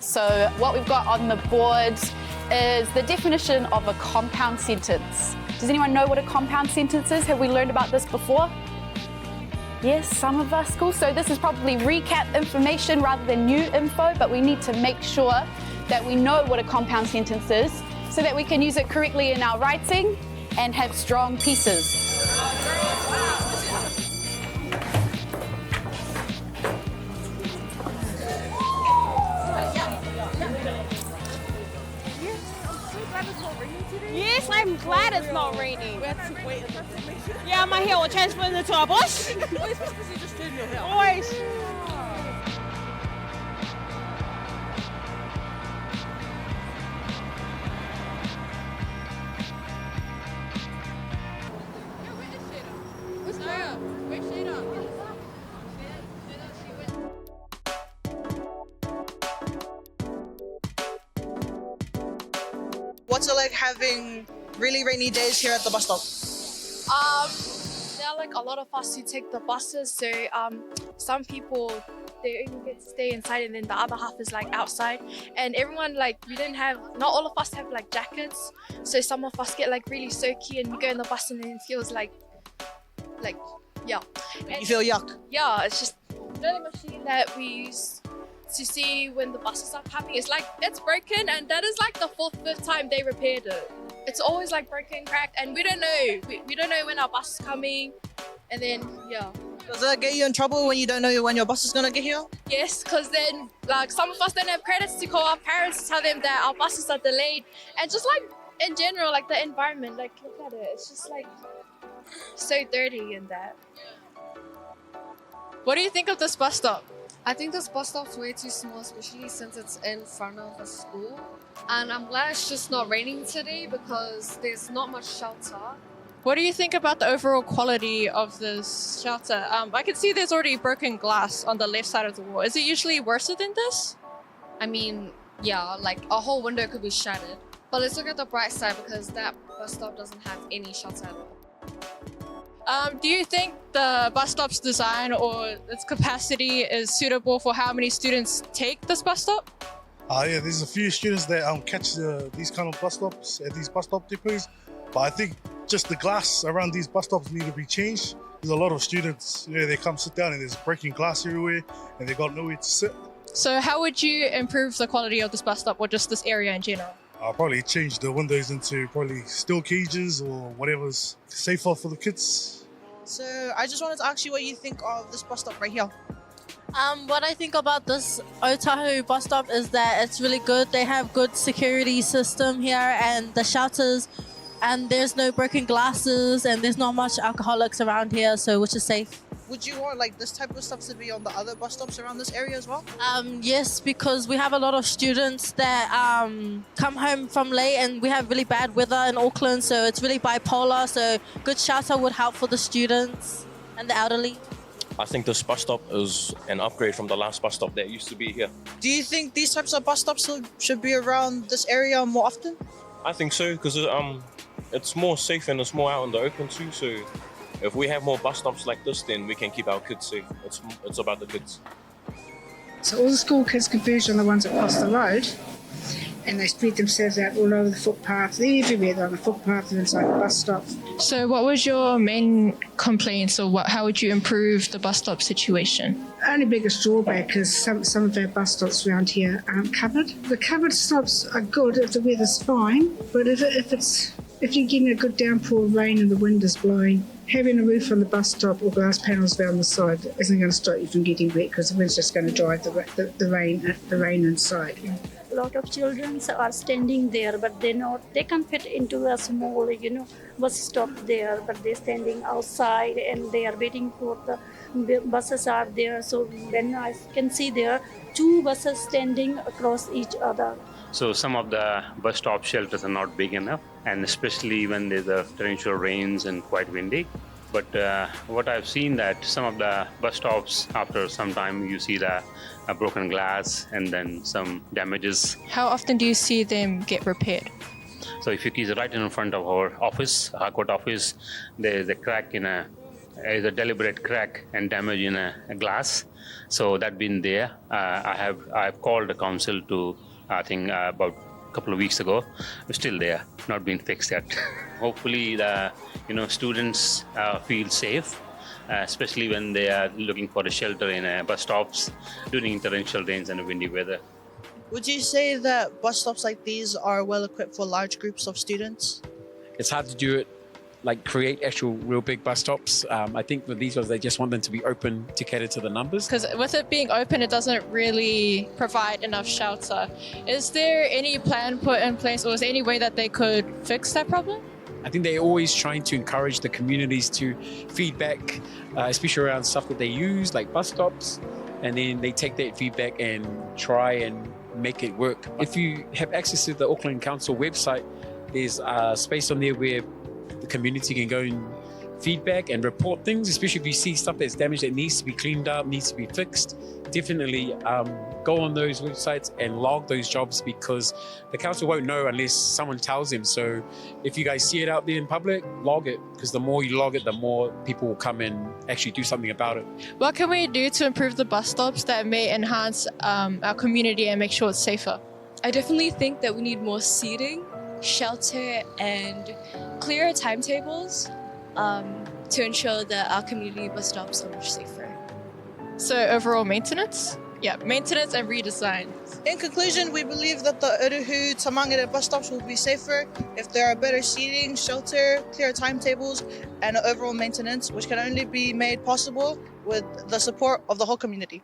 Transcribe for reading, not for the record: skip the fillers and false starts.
So what we've got on the board is the definition of a compound sentence. Does anyone know what a compound sentence is? Have we learned about this before? Yes, some of us. Cool. So this is probably recap information rather than new info, but we need to make sure that we know what a compound sentence is so that we can use it correctly in our writing and have strong pieces. Yes, I'm glad it's not raining. We have to wait and let Yeah, my hair will transform into a bush. Always because you just turned your hair. Always. What's it like having really rainy days here at the bus stop? There are like a lot of us who take the buses, so some people they only get to stay inside and then the other half is like outside, and everyone like not all of us have like jackets, so some of us get like really soaky and we go in the bus and then it feels like yeah. And You feel yuck? yeah, it's just the machine that we use to see when the buses are coming. It's broken, and that is like the fifth time they repaired it. It's always like broken, cracked, and we don't know. We don't know when our bus is coming, and then yeah. Does that get you in trouble when you don't know when your bus is gonna get here? Yes, because then like some of us don't have credits to call our parents to tell them that our buses are delayed, and just like in general, like the environment, like look at it. It's just like so dirty and that. What do you think of this bus stop? I think this bus stop's way too small, especially since it's in front of a school. And I'm glad it's just not raining today because there's not much shelter. What do you think about the overall quality of this shelter? I can see there's already broken glass on the left side of the wall. Is it usually worse than this? I mean, yeah, like a whole window could be shattered. But let's look at the bright side because that bus stop doesn't have any shelter at all. Do you think the bus stop's design or its capacity is suitable for how many students take this bus stop? Yeah, there's a few students that catch these kind of bus stops at these bus stop depots, but I think just the glass around these bus stops need to be changed. There's a lot of students, they come sit down and there's breaking glass everywhere and they got nowhere to sit. So how would you improve the quality of this bus stop or just this area in general? I'll probably change the windows into probably steel cages or whatever's safer for the kids. So I just wanted to ask you what you think of this bus stop right here. What I think about this Otahuhu bus stop is that it's really good. They have good security system here and the shelters, and there's no broken glasses and there's not much alcoholics around here, so which is safe. Would you want like this type of stuff to be on the other bus stops around this area as well? Yes, because we have a lot of students that come home from late and we have really bad weather in Auckland, so it's really bipolar, so good shelter would help for the students and the elderly. I think this bus stop is an upgrade from the last bus stop that used to be here. Do you think these types of bus stops should be around this area more often? I think so, because it's more safe and it's more out in the open too, so if we have more bus stops like this, then we can keep our kids safe. It's about the kids. So all the school kids converge on the ones that cross the road, and they spread themselves out all over the footpath. They're everywhere. They're on the footpath and inside the bus stop. So what was your main complaints, or how would you improve the bus stop situation? Only biggest drawback is some of our bus stops around here aren't covered. The covered stops are good if the weather's fine, but if you're getting a good downpour of rain and the wind is blowing, having a roof on the bus stop or glass panels down the side isn't going to stop you from getting wet because the wind's just going to drive the rain inside. A lot of children are standing there, but they can't fit into a small, bus stop there, but they're standing outside and they are waiting for the buses are there. So when I can see there are two buses standing across each other. So some of the bus stop shelters are not big enough, and especially when there's a torrential rains and quite windy. But what I've seen that some of the bus stops, after some time, you see the broken glass and then some damages. How often do you see them get repaired? So if you see right in front of our office, our court office, there's a crack in a is a deliberate crack and damage in a glass. So that been there. I've called the council to I think about a couple of weeks ago. It's still there, not been fixed yet. Hopefully the students feel safe, especially when they are looking for a shelter in bus stops during torrential rains and windy weather. Would you say that bus stops like these are well equipped for large groups of students? It's hard to do it, like create actual real big bus stops. I think with these ones, they just want them to be open to cater to the numbers. Because with it being open, it doesn't really provide enough shelter. Is there any plan put in place, or is there any way that they could fix that problem? I think they're always trying to encourage the communities to feedback, especially around stuff that they use, like bus stops, and then they take that feedback and try and make it work. If you have access to the Auckland Council website, there's a space on there where the community can go and feedback and report things, especially if you see stuff that's damaged that needs to be cleaned up, needs to be fixed. Definitely go on those websites and log those jobs, because the council won't know unless someone tells them. So if you guys see it out there in public, log it, because the more you log it, the more people will come and actually do something about it. What can we do to improve the bus stops that may enhance our community and make sure it's safer? I definitely think that we need more seating, shelter, and clearer timetables to ensure that our community bus stops are much safer. So overall maintenance? Yeah, maintenance and redesign. In conclusion, we believe that the Otahuhu to Mangere bus stops will be safer if there are better seating, shelter, clear timetables, and overall maintenance, which can only be made possible with the support of the whole community.